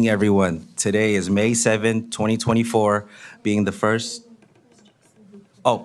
Everyone. Today is May 7th, 2024, being the first. Oh,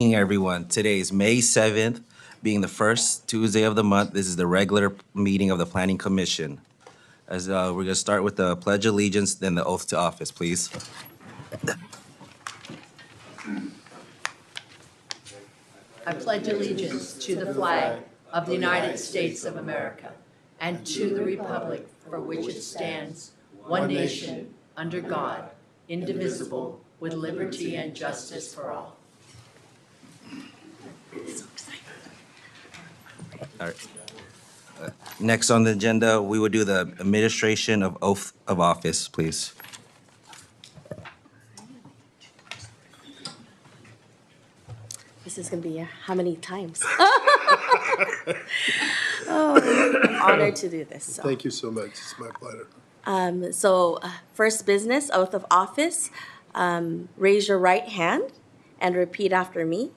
everyone. Today is May 7th, being the first Tuesday of the month. This is the regular meeting of the Planning Commission. As we're going to start with the Pledge of Allegiance, then the oath to office, please. I pledge allegiance to the flag of the United States of America and to the republic for which it stands, one nation, under God, indivisible, with liberty and justice for all. All right. Next on the agenda, we will do the administration of oath of office, please. This is going to be how many times? Oh, I'm honored to do this. So. Thank you so much. It's my pleasure. First business, oath of office. Raise your right hand and repeat after me.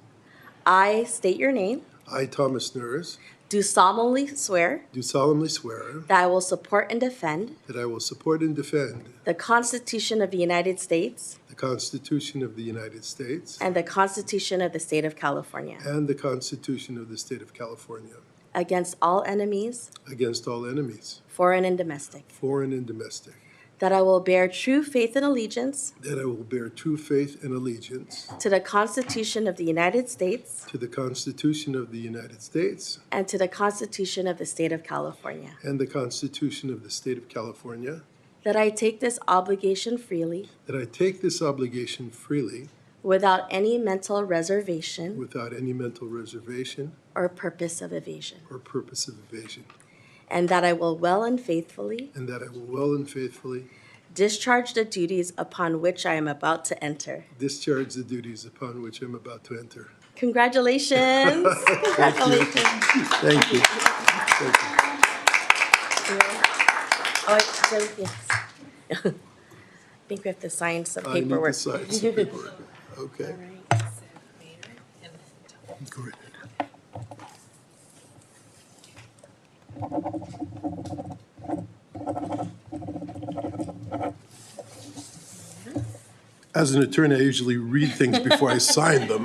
I state your name. I, Thomas Nuris, Do solemnly swear do solemnly swear that I will support and defend that I will support and defend the Constitution of the United States the Constitution of the United States and the Constitution of the State of California and the Constitution of the State of California against all enemies, against all enemies, foreign and domestic. foreign and domestic, That I will bear true faith and allegiance that I will bear true faith and allegiance to the Constitution of the United States to the Constitution of the United States and to the Constitution of the State of California. and the Constitution of the State of California, That I take this obligation freely that I take this obligation freely without any mental reservation without any mental reservation or purpose of evasion. or purpose of evasion, And that I will well and faithfully and that I will well and faithfully discharge the duties upon which I am about to enter. discharge the duties upon which I'm about to enter. Congratulations. Congratulations. Thank you. Thank you. Oh, wait, yes. think we have to sign some I need to paperwork. sign some paperwork. Okay. All right. Go right ahead. As an attorney, I usually read things before I sign them.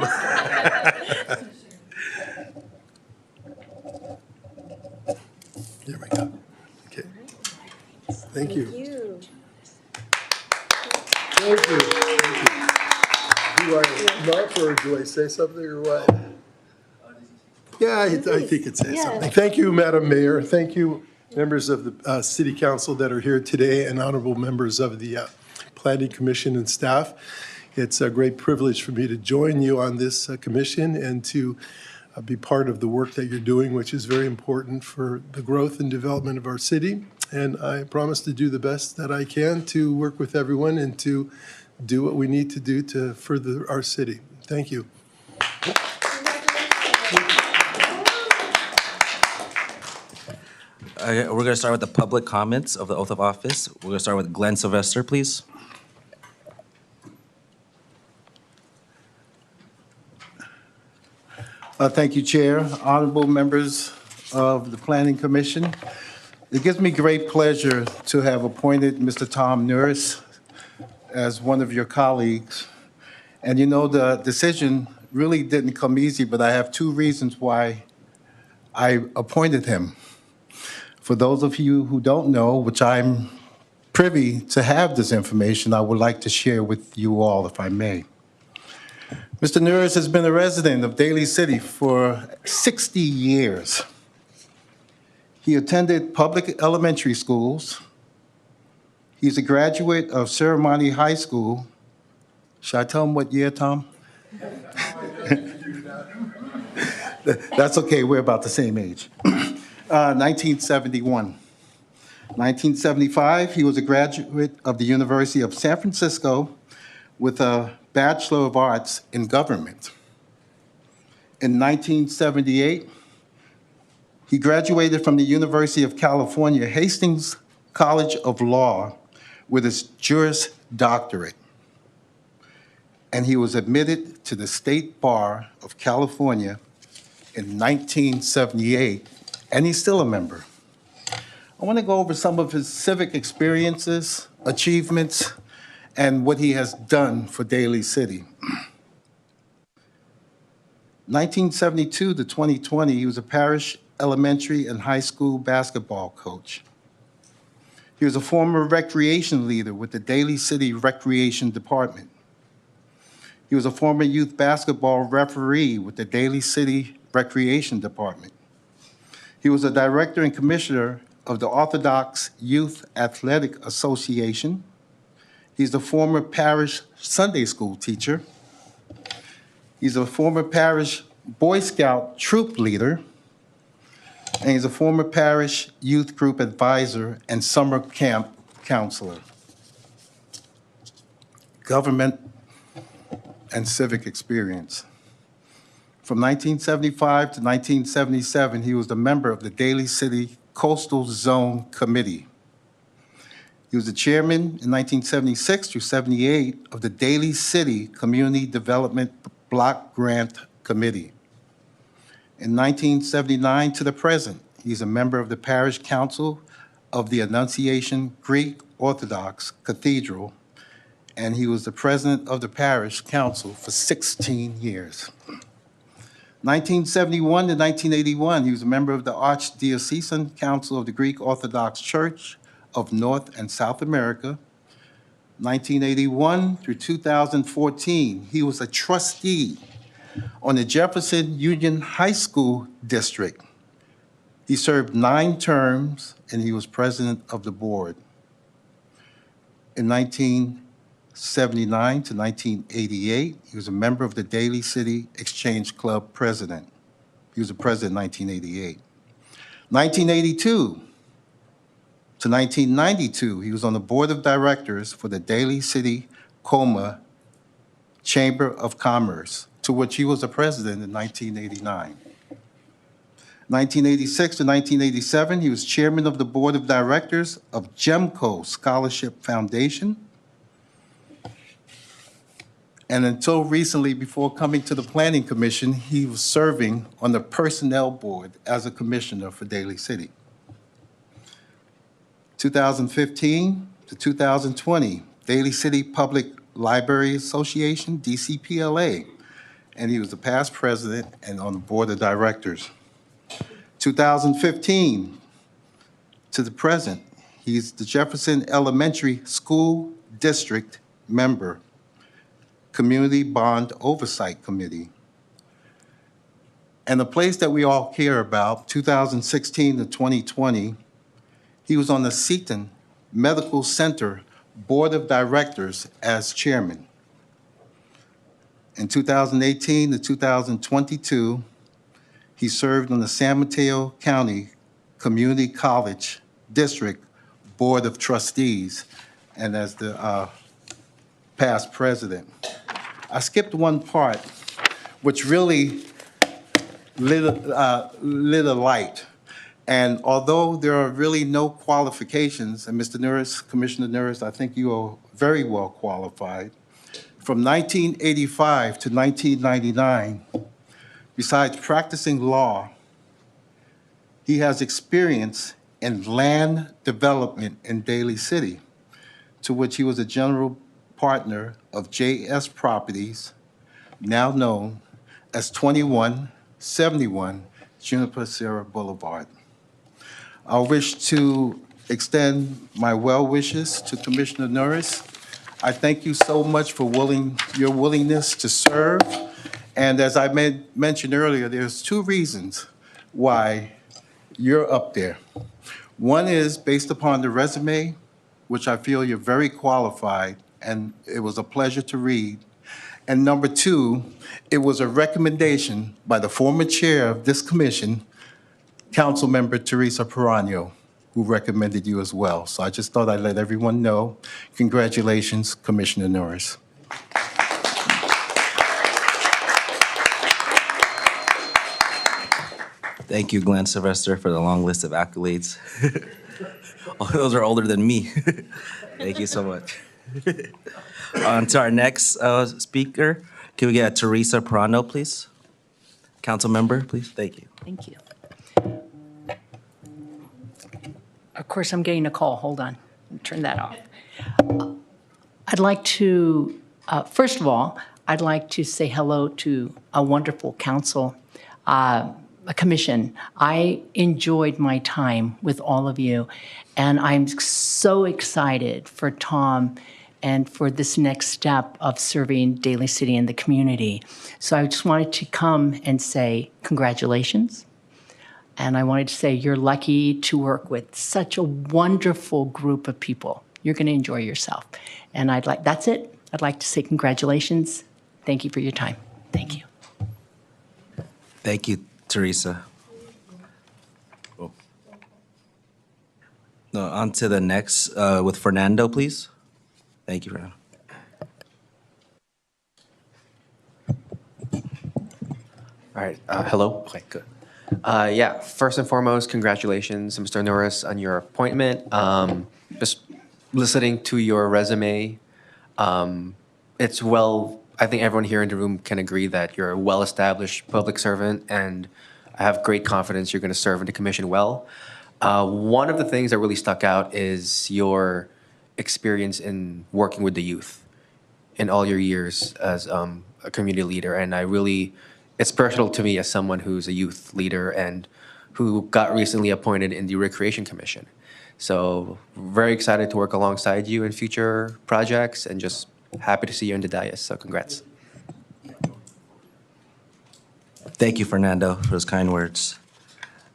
There we go. Okay. Thank you. Thank you. Thank you. Thank you. Do I knock or do I say something or what? Yeah, I think it says Yes. something. Thank you, Madam Mayor. Thank you, members of the City Council that are here today and honorable members of the Planning Commission and staff. It's a great privilege for me to join you on this commission and to be part of the work that you're doing, which is very important for the growth and development of our city. And I promise to do the best that I can to work with everyone and to do what we need to do to further our city. Thank you. We're going to start with the public comments of the oath of office. We're going to start with Glenn Sylvester, please. Thank you, Chair. Honorable members of the Planning Commission. It gives me great pleasure to have appointed Mr. Tom Nuris as one of your colleagues. And you know, the decision really didn't come easy, but I have two reasons why I appointed him. For those of you who don't know, which I'm privy to have this information, I would like to share with you all, if I may. Mr. Nuris has been a resident of Daly City for 60 years. He attended public elementary schools. He's a graduate of Ceremony High School. Should I tell him what year, Tom? That's okay, we're about the same age. 1971. 1975, he was a graduate of the University of San Francisco with a Bachelor of Arts in Government. In 1978, he graduated from the University of California, Hastings College of Law, with his Juris Doctorate. And he was admitted to the State Bar of California in 1978, and he's still a member. I want to go over some of his civic experiences, achievements, and what he has done for Daly City. 1972 to 2020, he was a parish elementary and high school basketball coach. He was a former recreation leader with the Daly City Recreation Department. He was a former youth basketball referee with the Daly City Recreation Department. He was a director and commissioner of the Orthodox Youth Athletic Association. He's a former parish Sunday school teacher. He's a former parish Boy Scout troop leader. And he's a former parish youth group advisor and summer camp counselor. Government and civic experience. From 1975 to 1977, he was a member of the Daly City Coastal Zone Committee. He was the chairman in 1976 through 78 of the Daly City Community Development Block Grant Committee. In 1979 to the present, he's a member of the Parish Council of the Annunciation Greek Orthodox Cathedral, and he was the president of the Parish Council for 16 years. 1971 to 1981, he was a member of the Archdiocesan Council of the Greek Orthodox Church of North and South America. 1981 through 2014, he was a trustee on the Jefferson Union High School District. He served 9 terms, and he was president of the board. In 1979 to 1988, he was a member of the Daly City Exchange Club president. He was a president in 1988. 1982 to 1992, he was on the board of directors for the Daly City Coma Chamber of Commerce, to which he was a president in 1989. 1986 to 1987, he was chairman of the board of directors of GEMCO Scholarship Foundation. And until recently, before coming to the Planning Commission, he was serving on the Personnel Board as a commissioner for Daly City. 2015 to 2020, Daly City Public Library Association, DCPLA, and he was the past president and on the board of directors. 2015 to the present, he's the Jefferson Elementary School District member, Community Bond Oversight Committee. And the place that we all care about, 2016 to 2020, he was on the Seton Medical Center Board of Directors as chairman. In 2018 to 2022, he served on the San Mateo County Community College District Board of Trustees and as the past president. I skipped one part, which really lit a light. And although there are really no qualifications, and Mr. Nuris, Commissioner Nuris, I think you are very well qualified. From 1985 to 1999, besides practicing law, he has experience in land development in Daly City, to which he was a general partner of JS Properties, now known as 2171 Juniper Sierra Boulevard. I wish to extend my well wishes to Commissioner Nuris. I thank you so much for your willingness to serve. And as I mentioned earlier, there's two reasons why you're up there. One is based upon the resume, which I feel you're very qualified, and it was a pleasure to read. And number two, it was a recommendation by the former chair of this commission, Councilmember Teresa Perano, who recommended you as well. So I just thought I'd let everyone know. Congratulations, Commissioner Norris. Thank you, Glenn Sylvester, for the long list of accolades. All those are older than me. Thank you so much. On to our next speaker. Can we get Teresa Perano, please? Council member, please. Thank you. Thank you. Of course, I'm getting a call. Hold on. Turn that off. I'd like to, first of all, I'd like to say hello to a wonderful council, a commission. I enjoyed my time with all of you, and I'm so excited for Tom and for this next step of serving Daly City and the community. So I just wanted to come and say congratulations. And I wanted to say you're lucky to work with such a wonderful group of people. You're going to enjoy yourself. And that's it. I'd like to say congratulations. Thank you for your time. Thank you. Thank you, Teresa. Oh. No, on to the next with Fernando, please. Thank you, Fernando. All right, hello. Okay, good. Yeah, first and foremost, congratulations, Mr. Norris, on your appointment. Just listening to your resume, it's well, I think everyone here in the room can agree that you're a well-established public servant, and I have great confidence you're going to serve in the commission well. One of the things that really stuck out is your experience in working with the youth in all your years as a community leader, and it's personal to me as someone who's a youth leader and who got recently appointed in the Recreation Commission. So very excited to work alongside you in future projects and just happy to see you in the dais. So congrats. Thank you, Fernando, for those kind words.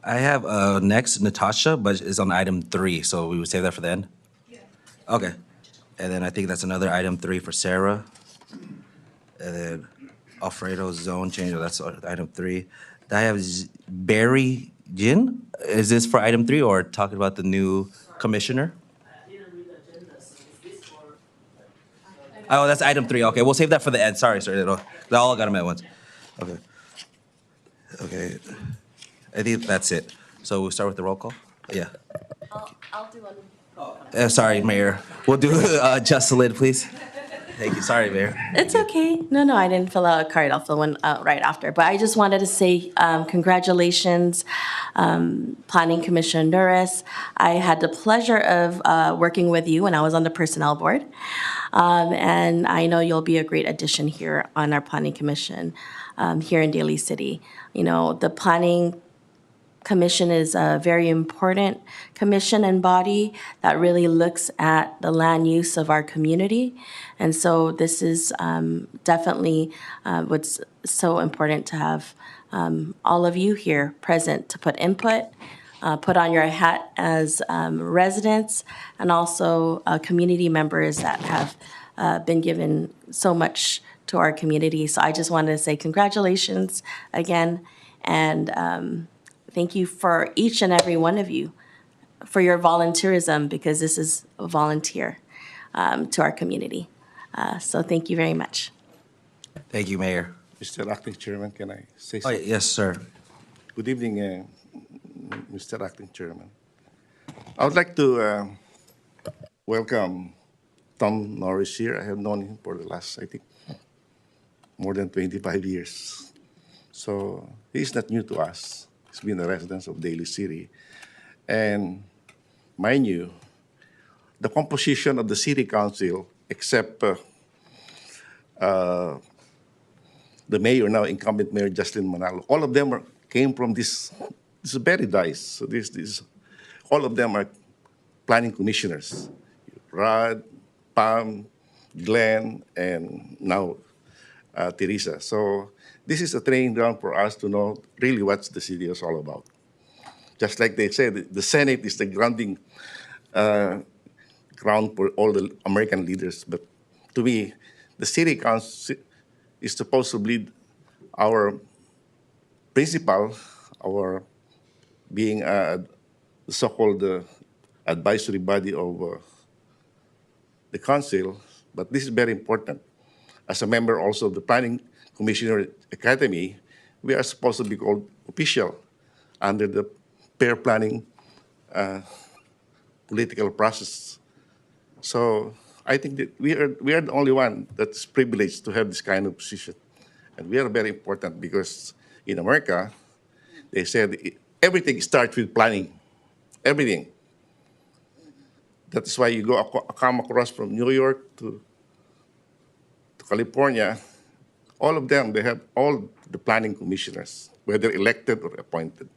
I have next Natasha, but it's on item 3, so we would save that for the end? Yeah. Okay. And then I think that's another item 3 for Sarah. And then Alfredo's zone change, that's item 3. I have Barry Jin. Is this for item 3 or talking about the new commissioner? Oh, that's item 3. Okay, we'll save that for the end. Sorry. They all got them at once. Okay. I think that's it. So we'll start with the roll call? Yeah. I'll do one. Sorry, Mayor. We'll do Jocelyn, please. Thank you. Sorry, Mayor. It's okay. No, I didn't fill out a card. I'll fill one out right after. But I just wanted to say congratulations, Planning Commissioner Nuris. I had the pleasure of working with you when I was on the Personnel Board. And I know you'll be a great addition here on our Planning Commission here in Daly City. You know, the Planning Commission is a very important commission and body that really looks at the land use of our community. And so this is definitely what's so important to have all of you here present to put input, put on your hat as residents, and also community members that have been given so much to our community. So I just wanted to say congratulations again, and thank you for each and every one of you for your volunteerism, because this is a volunteer to our community. So thank you very much. Thank you, Mayor. Mr. Acting Chairman, can I say Oh, something? yes, sir. Good evening, Mr. Acting Chairman. I would like to welcome Tom Norris here. I have known him for the last, I think, more than 25 years. So he's not new to us. He's been a resident of Daly City. And mind you, the composition of the city council, except the mayor, now incumbent mayor Jocelyn Manalo, all of them came from this is very nice. So all of them are planning commissioners. Rod, Pam, Glenn, and now Teresa. So this is a training ground for us to know really what the city is all about. Just like they said, the Senate is the grounding ground for all the American leaders. But to me, the city council is supposed to lead our principal, our being the so-called advisory body of the council. But this is very important. As a member also of the Planning Commissioner Academy, we are supposed to be called official under the pair planning political process. So I think that we are the only one that's privileged to have this kind of position. And we are very important because in America, they said everything starts with planning, everything. That's why you come across from New York to California, all of them, they have all the planning commissioners, whether elected or appointed.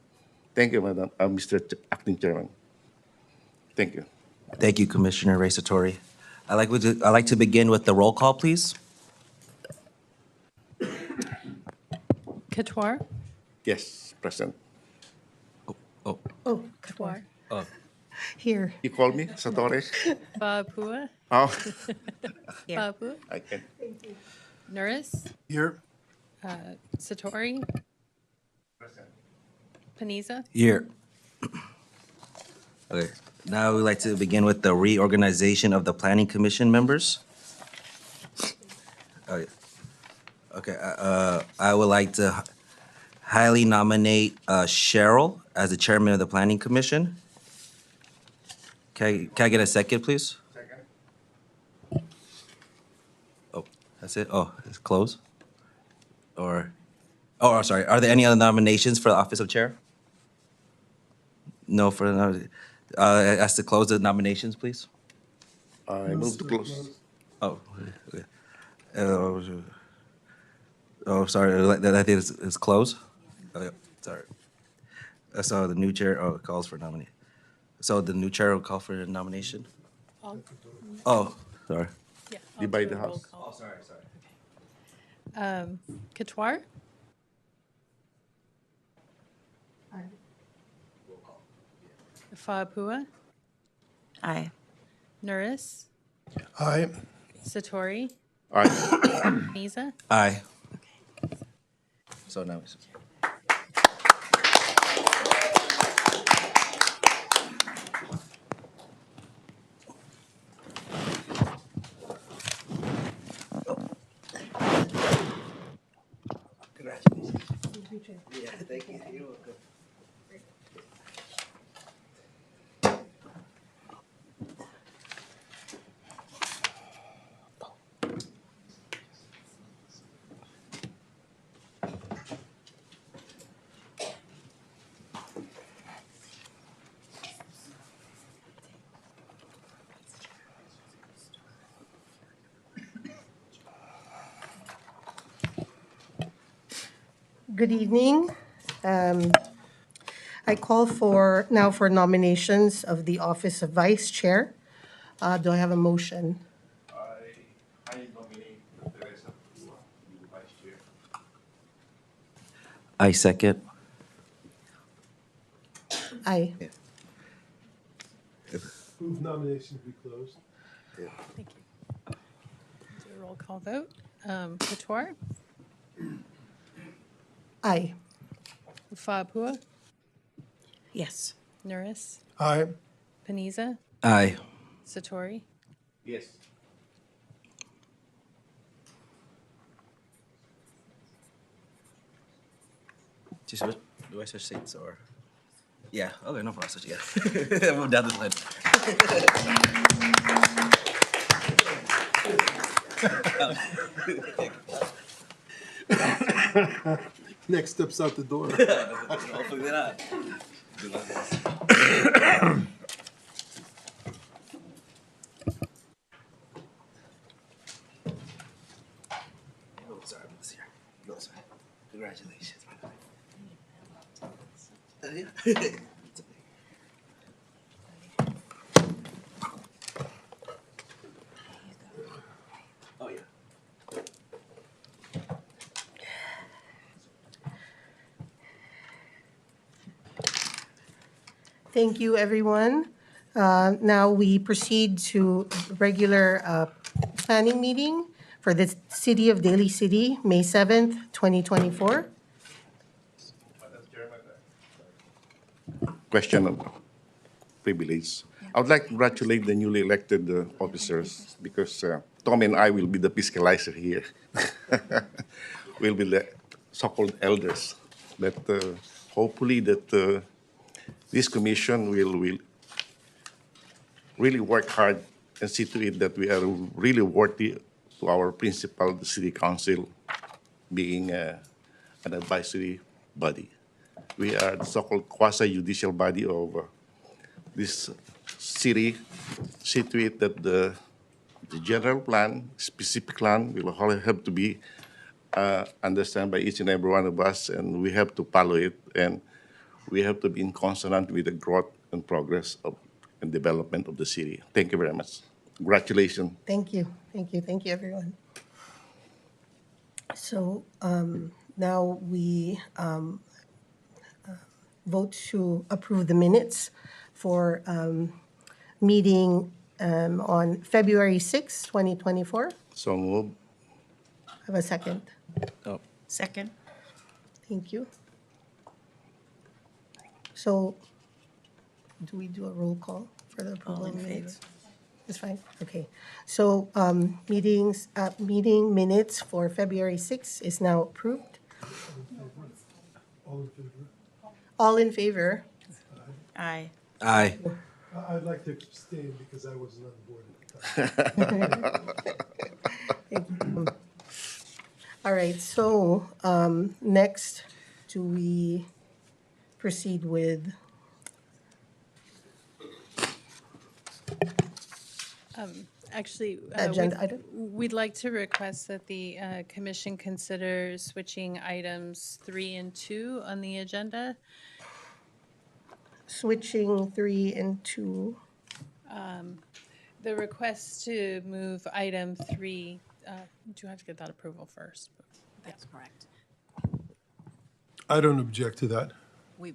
Thank you, Madam, Mr. Acting Chairman. Thank you. Thank you, Commissioner Ray Satori. I'd like to begin with the roll call, please. Couture? Yes, President. Oh, Oh, Couture. Here. You call me, Satori? Papua? Oh, Papua? I can. Nuris? Here. Satori? Paniza? here. Okay, now we'd like to begin with the reorganization of the Planning Commission members. Okay, I would like to highly nominate Cheryl as the chairman of the Planning Commission. Can I get a second, please? Second. Oh, that's it? Oh, it's closed? Sorry, are there any other nominations for the office of chair? No, ask to close the nominations, please. I move to close. Oh, okay. Sorry, I think it's closed? Okay, sorry. So the new chair, calls for nomination. So the new chair will call for the nomination? Oh, sorry. Yeah. Divide the house. Oh, sorry. Couture? Papua? Aye. Nuris? Aye. Satori? Aye. Paniza? Aye. So now it's. Good evening. Um, I call for nominations of the office of Vice Chair. Do I have a motion? I nominate Teresa to be vice chair. I second. Aye. Move nominations be closed. Thank you. Do a roll call vote. Latour, Aye. Ufapua, Yes. Norris, Aye. Panizza, Aye. Satori. Yes. Do I switch seats or? Yeah, okay, no problem. Switch, yeah. Move down this line. Next step's out the door. Hopefully not. Oh, sorry, I'm this here. No, sorry. Congratulations, by the way. Yeah. Oh, yeah. Thank you, everyone. Now we proceed to regular planning meeting for the City of Daly City, May 7th, 2024. Question of privilege. I would like to congratulate the newly elected officers because Tom and I will be the fiscalizer here. We'll be the so-called elders. That hopefully that this commission will really work hard and see to it that we are really worthy to our principal, the city council, being an advisory body. We are the so-called quasi-judicial body of this city, see to it that the general plan, specific plan will all have to be understood by each and every one of us, and we have to follow it, and we have to be in consonant with the growth and progress of and development of the city. Thank you very much. Congratulations. Thank you, thank you, thank you, everyone. So now we vote to approve the minutes for meeting on February 6, 2024. So move. Have a second. Oh. Second. Thank you. So do we do a roll call for the approval of minutes? It's fine, okay. So meeting minutes for February 6 is now approved. All in favor? All in favor? Aye. Aye. I'd like to abstain because I wasn't on the board at the time. All right, so next, do we proceed with? Actually, Agenda item? we'd like to request that the commission consider switching items 3 and 2 on the agenda. Switching 3 and 2. The request to move item 3, do you have to get that approval first? That's correct. I don't object to that. We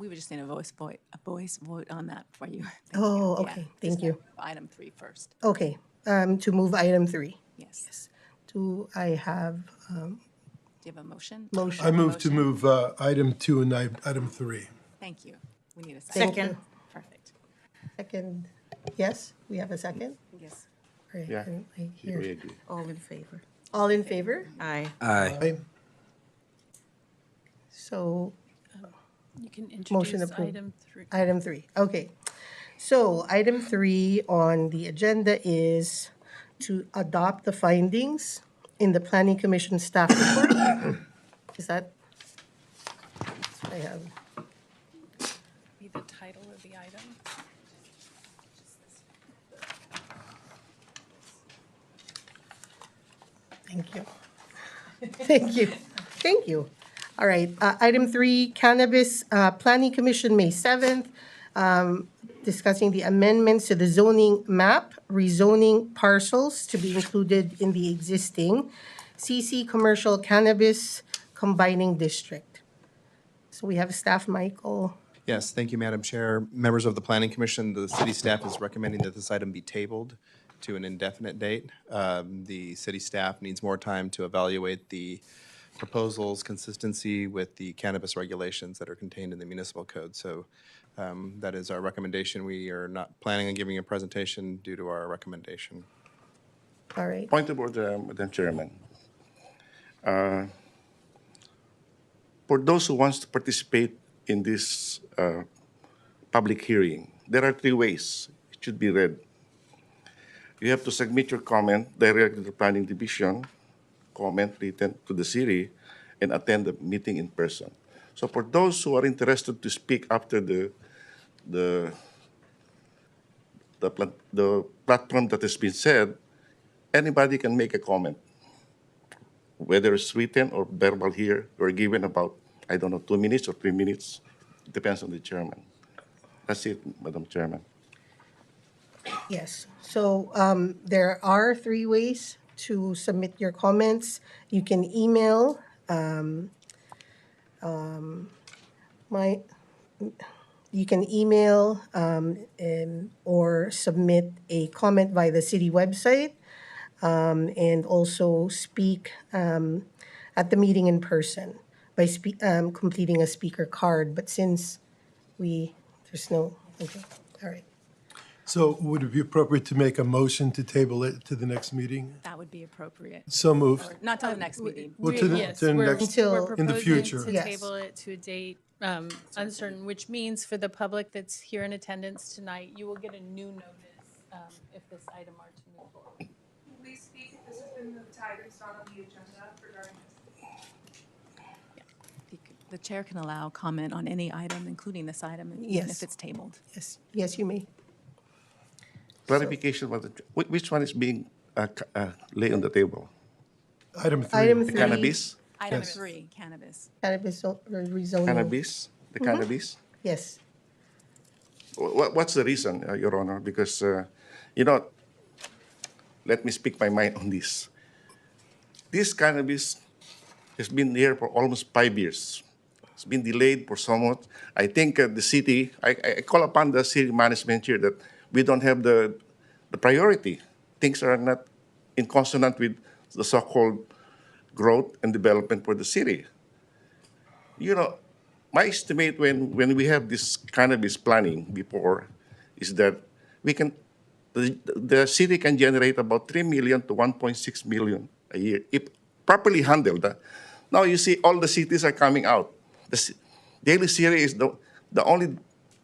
would just need a voice vote on that for you. Oh, Yeah, okay, just thank you. move Item 3 first. Okay, to move item 3. Yes. Do I have, Do you have a motion? Motion. I move to Motion? move item 2 and item 3. Thank you. We need a second. Thank you. Perfect. Second, yes, we have a second? Yes. All right, Yeah. and I We hear. agree. All in favor? All in favor? Aye. Aye. Aye. So You can Motion introduce approved. item 3. item 3, okay. So item 3 on the agenda is to adopt the findings in the Planning Commission staff report. Is that? I have. Be the title of the item. Thank you. Thank you. Thank you. All right, item 3, cannabis, Planning Commission, May 7th, discussing the amendments to the zoning map, rezoning parcels to be included in the existing CC Commercial Cannabis Combining District. So we have staff, Michael. Yes, thank you, Madam Chair. Members of the Planning Commission, the city staff is recommending that this item be tabled to an indefinite date. The city staff needs more time to evaluate the proposals' consistency with the cannabis regulations that are contained in the municipal code. So that is our recommendation. We are not planning on giving a presentation due to our recommendation. All right. Point of order, Madam Chairman. For those who wants to participate in this public hearing, there are 3 ways it should be read. You have to submit your comment directly to the Planning Division, comment written to the city, and attend the meeting in person. So for those who are interested to speak after the platform that has been said, anybody can make a comment, whether it's written or verbal here, or given about, I don't know, 2 minutes or 3 minutes. It depends on the chairman. That's it, Madam Chairman. Yes, so there are 3 ways to submit your comments. You can email or submit a comment via the city website, and also speak at the meeting in person by completing a speaker card. But since there's no, okay, all right. So would it be appropriate to make a motion to table it to the next meeting? That would be appropriate. So moved. Or not till the next meeting. Well, to the- Yes, to the we're- next- Until- we're in the proposing future. to Yes. table it to a date uncertain, which means for the public that's here in attendance tonight, you will get a new notice if this item are to move forward. Please speak if this has been moved to items not on the agenda regarding this. The chair can allow comment on any item, including this item, even Yes. if it's tabled. Yes, you may. Clarification, which one is being laid on the table? Item 3. Item The 3. cannabis? Item Yes. 3, cannabis. Cannabis rezoning. Cannabis? The cannabis? Yes. What's the reason, Your Honor? Because, let me speak my mind on this. This cannabis has been here for almost 5 years. It's been delayed for somewhat. I think the city, I call upon the city management here that we don't have the priority. Things are not in consonant with the so-called growth and development for the city. My estimate when we have this cannabis planning before is that the city can generate about 3 million to 1.6 million a year if properly handled. Now you see all the cities are coming out. Daly City is the only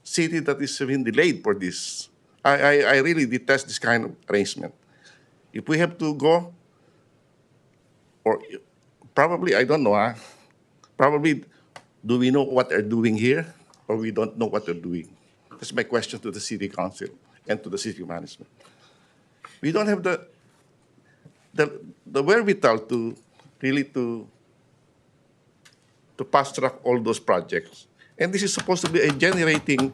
city that is being delayed for this. I really detest this kind of arrangement. If we have to go, or probably, I don't know, probably do we know what they're doing here, or we don't know what they're doing? That's my question to the city council and to the city management. We don't have the wherewithal to really to fast track all those projects. And this is supposed to be a generating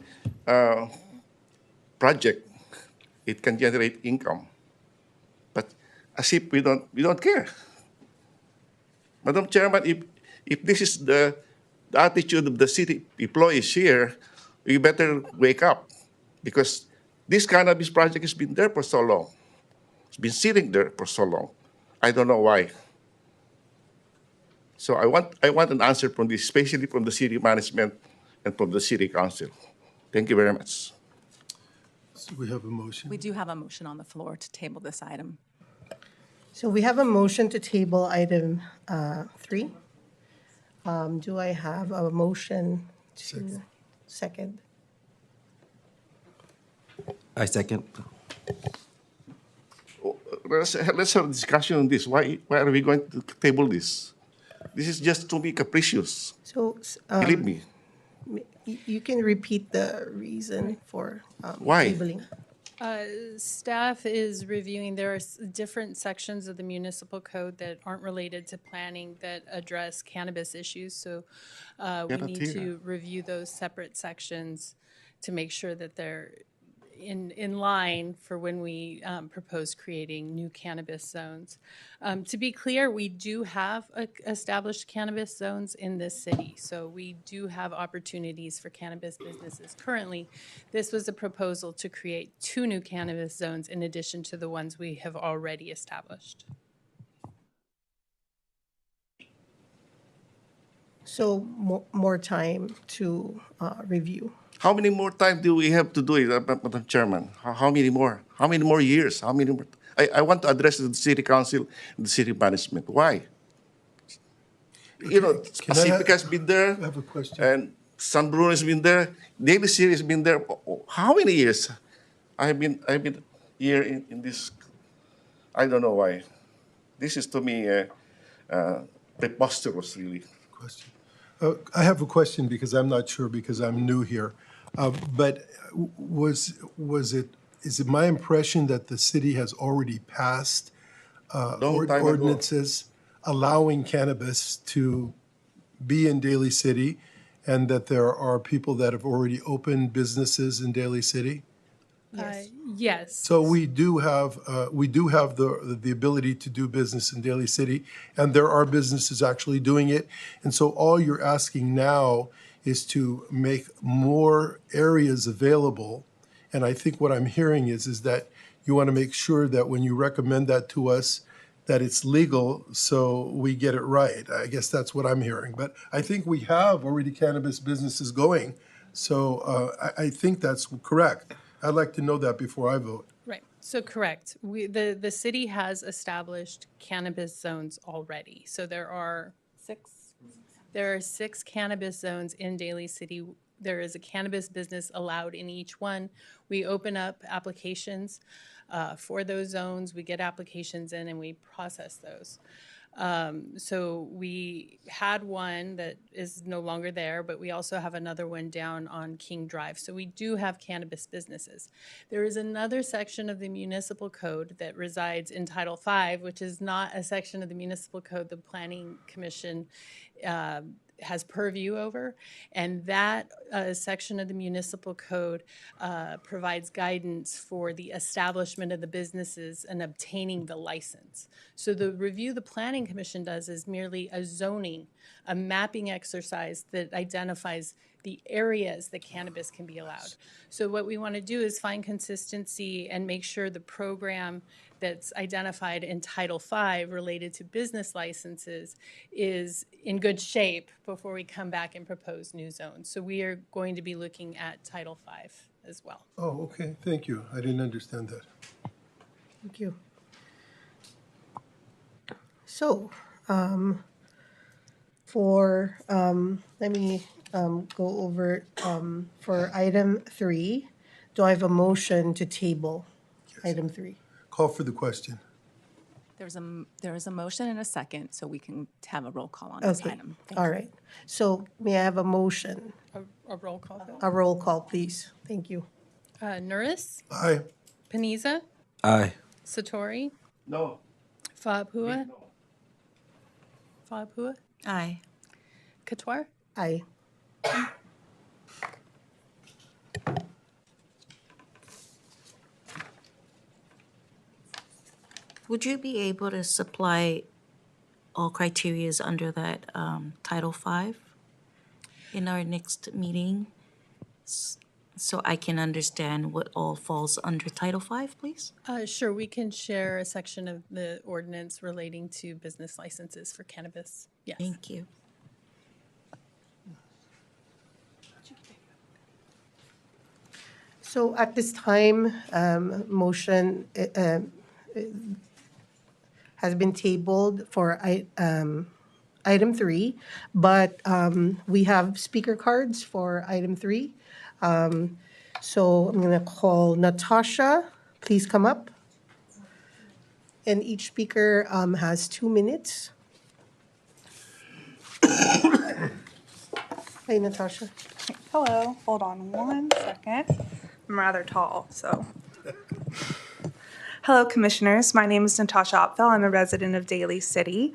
project. It can generate income. But as if we don't care. Madam Chairman, if this is the attitude of the city employees here, we better wake up, because this cannabis project has been there for so long. It's been sitting there for so long. I don't know why. So I want an answer from this, especially from the city management and from the city council. Thank you very much. So we have a motion. We do have a motion on the floor to table this item. So we have a motion to table item 3. Do I have a motion to second? I second. Let's have a discussion on this. Why are we going to table this? This is just to be capricious. So Believe me. you can repeat the reason for Why? tabling. Staff is reviewing, there are different sections of the municipal code that aren't related to planning that address cannabis issues, so we Cannot need hear. to review those separate sections to make sure that they're in line for when we propose creating new cannabis zones. To be clear, we do have established cannabis zones in this city, so we do have opportunities for cannabis businesses currently. This was a proposal to create 2 new cannabis zones in addition to the ones we have already established. So more time to review. How many more time do we have to do it, Madam Chairman? How many more? How many more years? How many more? I want to address the city council and the city management. Why? You know, Can I Pacific has been there. I have a question. And San Bruno has been there. Daly City has been there. How many years? I've been here in this. I don't know why. This is to me preposterous, really. Question. I have a question because I'm not sure because I'm new here. But is it my impression that the city has already passed Long time ago. ordinances allowing cannabis to be in Daly City, and that there are people that have already opened businesses in Daly City? Yes. So we do have the ability to do business in Daly City, and there are businesses actually doing it. And so all you're asking now is to make more areas available. And I think what I'm hearing is that you want to make sure that when you recommend that to us, that it's legal, so we get it right. I guess that's what I'm hearing. But I think we have already cannabis businesses going, so I think that's correct. I'd like to know that before I vote. Right, so correct. The city has established cannabis zones already. So there are 6 cannabis zones in Daly City. There is a cannabis business allowed in each one. We open up applications for those zones. We get applications in and we process those. So we had one that is no longer there, but we also have another one down on King Drive. So we do have cannabis businesses. There is another section of the municipal code that resides in Title V, which is not a section of the municipal code the Planning Commission has purview over, and that section of the municipal code provides guidance for the establishment of the businesses and obtaining the license. So the review the Planning Commission does is merely a zoning, a mapping exercise that identifies the areas that cannabis can be allowed. So what we want to do is find consistency and make sure the program that's identified in Title V related to business licenses is in good shape before we come back and propose new zones. So we are going to be looking at Title V as well. Oh, okay, thank you. I didn't understand that. Thank you. So, let me go over for item 3. Do I have a motion to table item 3? Call for the question. There is a motion and a second, so we can have a roll call on this Okay, item. Thank all you. right. So may I have a motion? A roll call vote. A roll call, please. Thank you. Nuris, Aye. Paniza, Aye. Satori, No. Fabhua, Fabhua, Aye. Katwar. Aye. Would you be able to supply all criterias under that Title V in our next meeting? So I can understand what all falls under Title V, please? Sure, we can share a section of the ordinance relating to business licenses for cannabis. Yes. Thank you. So at this time, motion has been tabled for item 3, but we have speaker cards for item 3. So I'm going to call Natasha. Please come up. And each speaker has 2 minutes. Hey, Natasha. Hello, hold on one second. I'm rather tall, so Hello, Commissioners. My name is Natasha Opfel. I'm a resident of Daly City,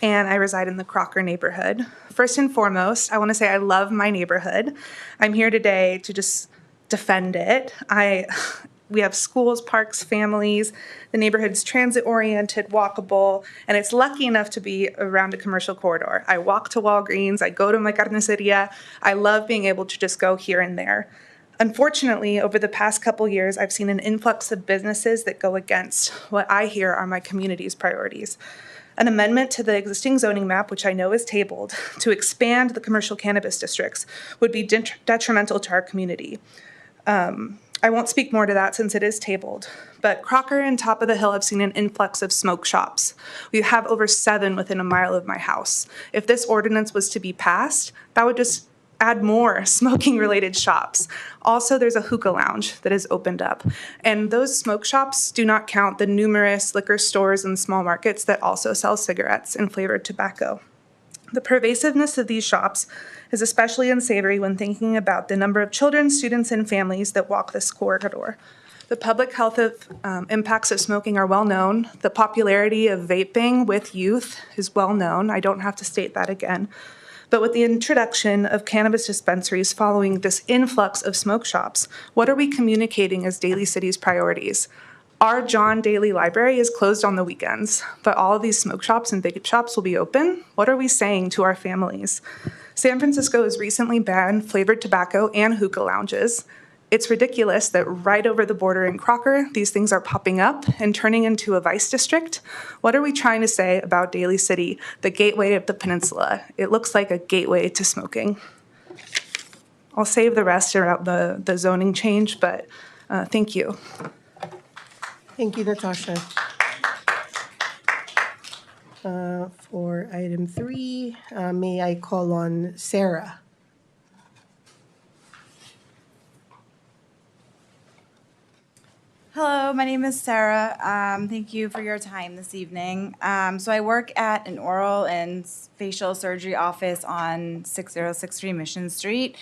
and I reside in the Crocker neighborhood. First and foremost, I want to say I love my neighborhood. I'm here today to just defend it. We have schools, parks, families. The neighborhood's transit-oriented, walkable, and it's lucky enough to be around a commercial corridor. I walk to Walgreens. I go to my carniceria. I love being able to just go here and there. Unfortunately, over the past couple years, I've seen an influx of businesses that go against what I hear are my community's priorities. An amendment to the existing zoning map, which I know is tabled, to expand the commercial cannabis districts would be detrimental to our community. I won't speak more to that since it is tabled, but Crocker and Top of the Hill have seen an influx of smoke shops. We have over 7 within a mile of my house. If this ordinance was to be passed, that would just add more smoking-related shops. Also, there's a hookah lounge that has opened up. And those smoke shops do not count the numerous liquor stores and small markets that also sell cigarettes and flavored tobacco. The pervasiveness of these shops is especially unsavory when thinking about the number of children, students, and families that walk this corridor. The public health impacts of smoking are well known. The popularity of vaping with youth is well known. I don't have to state that again. But with the introduction of cannabis dispensaries following this influx of smoke shops, what are we communicating as Daly City's priorities? Our John Daly Library is closed on the weekends, but all of these smoke shops and vape shops will be open. What are we saying to our families? San Francisco has recently banned flavored tobacco and hookah lounges. It's ridiculous that right over the border in Crocker, these things are popping up and turning into a vice district. What are we trying to say about Daly City, the gateway of the peninsula? It looks like a gateway to smoking. I'll save the rest about the zoning change, but thank you. Thank you, Natasha. For item 3, may I call on Sarah? Hello, my name is Sarah. Thank you for your time this evening. So I work at an oral and facial surgery office on 6063 Mission Street.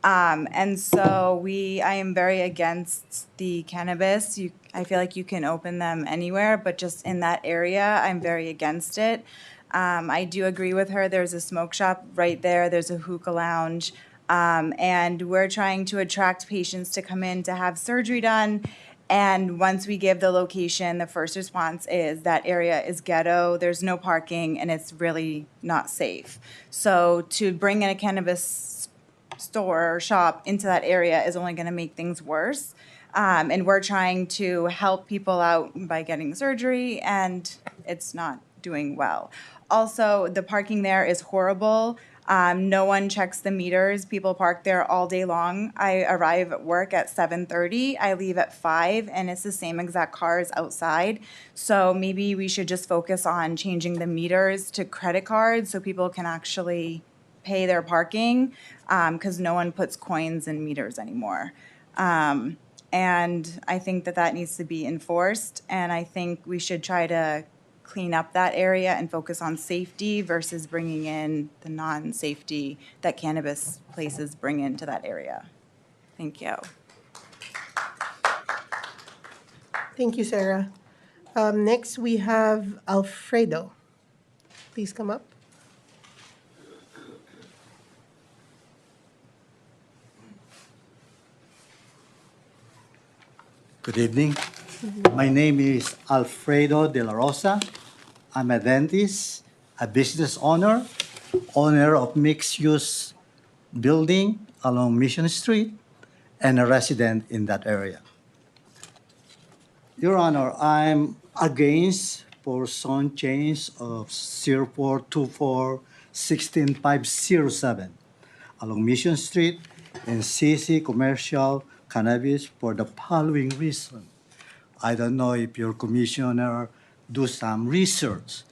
And so I am very against the cannabis. I feel like you can open them anywhere, but just in that area, I'm very against it. I do agree with her. There's a smoke shop right there. There's a hookah lounge. And we're trying to attract patients to come in to have surgery done. And once we give the location, the first response is that area is ghetto, there's no parking, and it's really not safe. So to bring in a cannabis store or shop into that area is only going to make things worse. And we're trying to help people out by getting surgery, and it's not doing well. Also, the parking there is horrible. No one checks the meters. People park there all day long. I arrive at work at 7:30. I leave at 5, and it's the same exact cars outside. So maybe we should just focus on changing the meters to credit cards so people can actually pay their parking, because no one puts coins in meters anymore. And I think that needs to be enforced, and I think we should try to clean up that area and focus on safety versus bringing in the non-safety that cannabis places bring into that area. Thank you. Thank you, Sarah. Next, we have Alfredo. Please come up. Good evening. My name is Alfredo De La Rosa. I'm a dentist, a business owner of mixed-use building along Mission Street, and a resident in that area. Your Honor, I'm against for zone change of 0424-16507 along Mission Street and CC Commercial Cannabis for the following reason. I don't know if your commissioner do some research.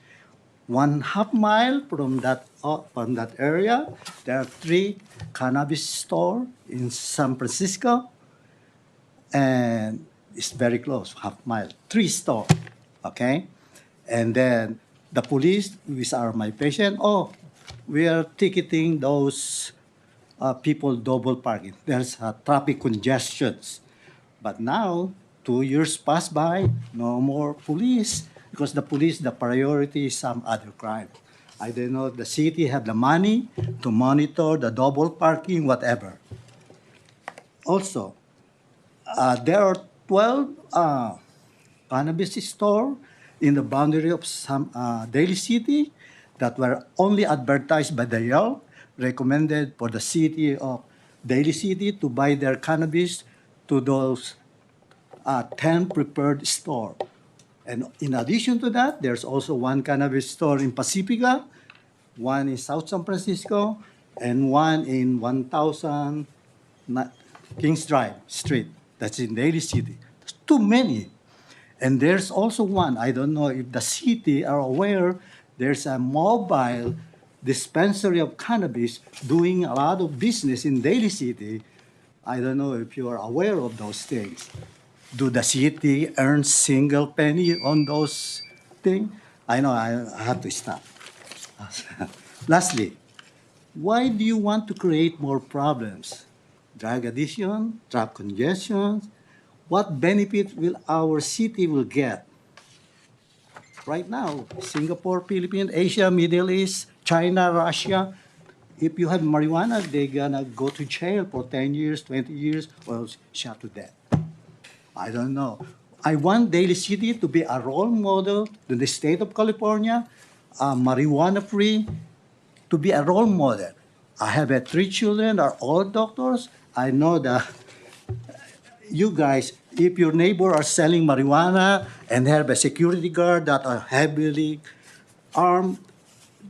1/2 mile from that area, there are 3 cannabis stores in San Francisco, and it's very close, 1/2 mile, 3 stores, okay? And then the police, which are my patient, we are ticketing those people double parking. There's traffic congestions. But now 2 years pass by, no more police, because the police, the priority is some other crime. I don't know, the city have the money to monitor the double parking, whatever. Also, there are 12 cannabis stores in the boundary of some Daly City that were only advertised by the Yelp, recommended for the city of Daly City to buy their cannabis to those 10 prepared stores. And in addition to that, there's also one cannabis store in Pacifica, one in South San Francisco, and one in 1000 Kings Drive Street. That's in Daly City. There's too many. And there's also one, I don't know if the city are aware, there's a mobile dispensary of cannabis doing a lot of business in Daly City. I don't know if you are aware of those things. Do the city earn single penny on those things? I know I have to stop. Lastly, why do you want to create more problems? Drug addiction, traffic congestion. What benefit will our city will get? Right now, Singapore, Philippines, Asia, Middle East, China, Russia, if you have marijuana, they're gonna go to jail for 10 years, 20 years, or shot to death. I don't know. I want Daly City to be a role model to the state of California, marijuana-free, to be a role model. I have 3 children, are all doctors. I know that you guys, if your neighbor are selling marijuana and have a security guard that are heavily armed,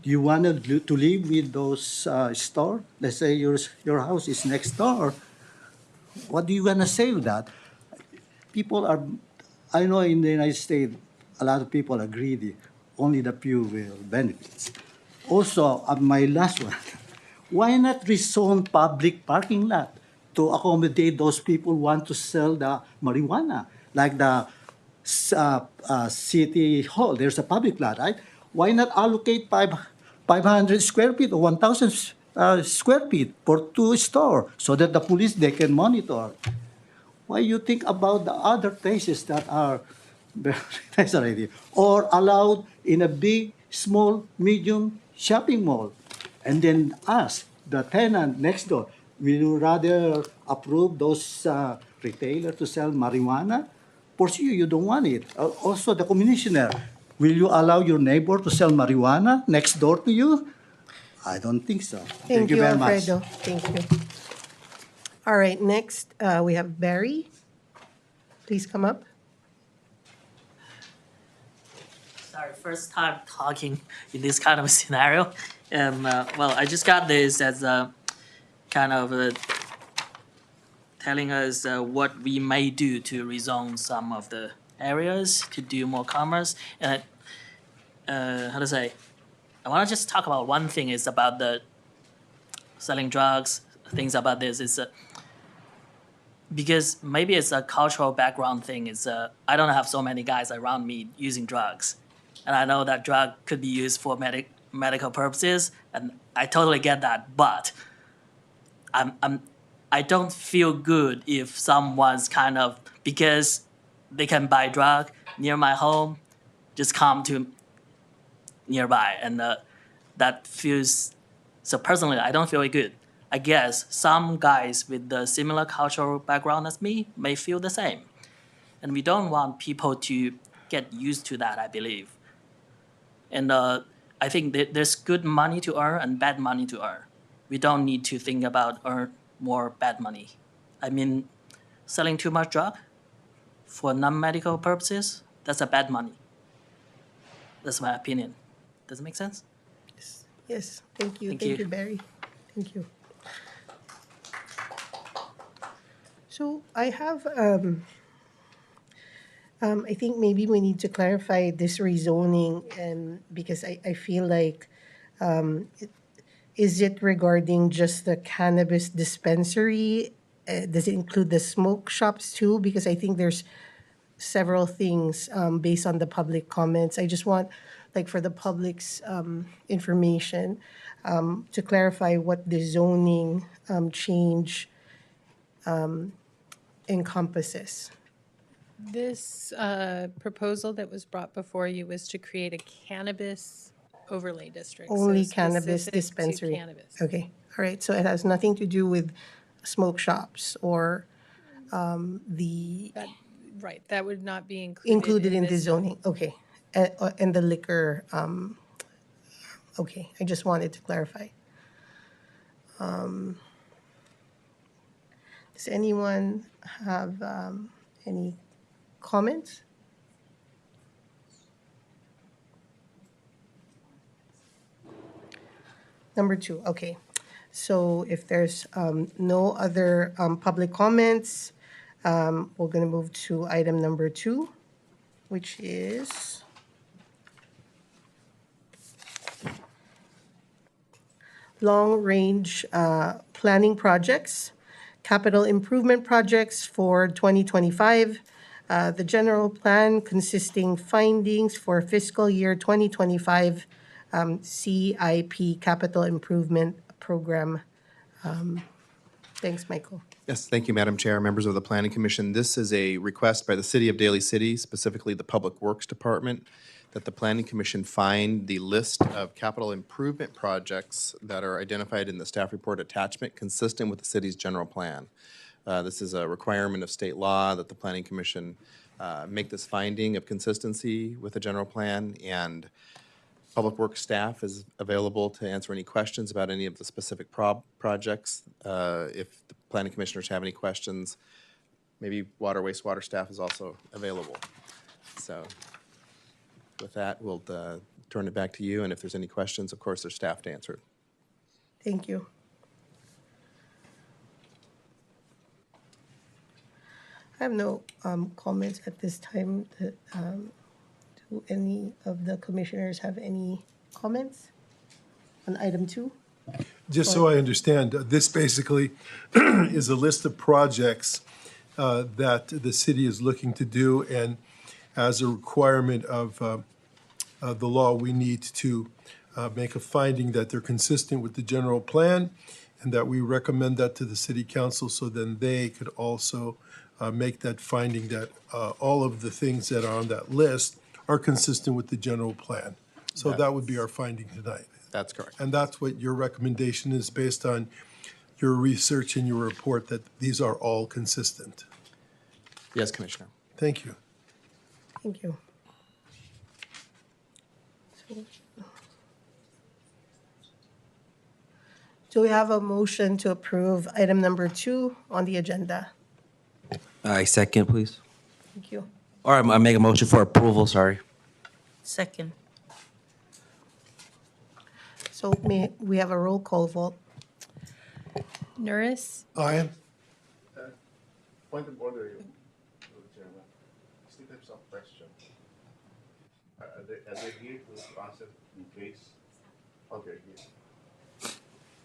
you want to live with those store? Let's say your house is next door. What do you gonna say with that? People are, I know in the United States, a lot of people are greedy. Only the few will benefit. Also, my last one, why not rezone public parking lot to accommodate those people who want to sell the marijuana? Like the city hall, there's a public lot, right? Why not allocate 500 square feet or 1,000 square feet for 2 stores so that the police, they can monitor? Why you think about the other places that are very nice already, or allowed in a big, small, medium shopping mall, and then ask the tenant next door, will you rather approve those retailers to sell marijuana? For sure, you don't want it. Also, the commissioner, will you allow your neighbor to sell marijuana next door to you? I don't think so. Thank you, very much. Alfredo. Thank you. All right, next, we have Barry. Please come up. Sorry, first time talking in this kind of scenario. And, well, I just got this as a kind of telling us what we may do to rezone some of the areas to do more commerce. And, how to say, I want to just talk about one thing is about the selling drugs, things about this is because maybe it's a cultural background thing. Is I don't have so many guys around me using drugs, and I know that drug could be used for medical purposes, and I totally get that. But I don't feel good if someone's kind of because they can buy drug near my home, just come to nearby, and that feels so personally. I don't feel it good. I guess some guys with the similar cultural background as me may feel the same. And we don't want people to get used to that, I believe. And I think that there's good money to earn and bad money to earn. We don't need to think about earn more bad money. I mean, selling too much drug for non-medical purposes, that's a bad money. That's my opinion. Does it make sense? Yes, thank you. Thank Thank you. you, Barry. Thank you. So I have, I think maybe we need to clarify this rezoning, and because I feel like, is it regarding just the cannabis dispensary? Does it include the smoke shops too? Because I think there's several things based on the public comments. I just want, like, for the public's information, to clarify what the zoning change encompasses. This proposal that was brought before you was to create a cannabis overlay district. so Only cannabis specific to dispensary? cannabis. Okay, all right, so it has nothing to do with smoke shops or the Right, that would not be included in the this zoning? Okay, and the liquor, okay, I just wanted to clarify. Does anyone have any comments? Number 2, okay. So if there's no other public comments, we're going to move to item number 2, which is long-range planning projects, capital improvement projects for 2025. The general plan consisting findings for fiscal year 2025 CIP Capital Improvement Program. Thanks, Michael. Yes, thank you, Madam Chair, members of the Planning Commission. This is a request by the City of Daly City, specifically the Public Works Department, that the Planning Commission find the list of capital improvement projects that are identified in the staff report attachment consistent with the city's general plan. This is a requirement of state law that the Planning Commission make this finding of consistency with the general plan, and Public Works staff is available to answer any questions about any of the specific projects. If the planning commissioners have any questions, maybe water, wastewater staff is also available. So with that, we'll turn it back to you, and if there's any questions, of course, there's staff to answer. Thank you. I have no comments at this time. Do any of the commissioners have any comments on item 2? Just so I understand, this basically is a list of projects that the city is looking to do, and as a requirement of the law, we need to make a finding that they're consistent with the general plan, and that we recommend that to the city council, so then they could also make that finding that all of the things that are on that list are consistent with the general plan. So that would be our finding tonight. That's correct. And that's what your recommendation is, based on your research and your report, that these are all consistent. Yes, Commissioner. Thank you. Thank you. Do we have a motion to approve item number 2 on the agenda? I second, please. Thank you. Or I make a motion for approval, sorry. Second. So may we have a roll call vote? Norris, Aye. Point of order, Chairman. Still have some question. Are they here to answer in case? Okay,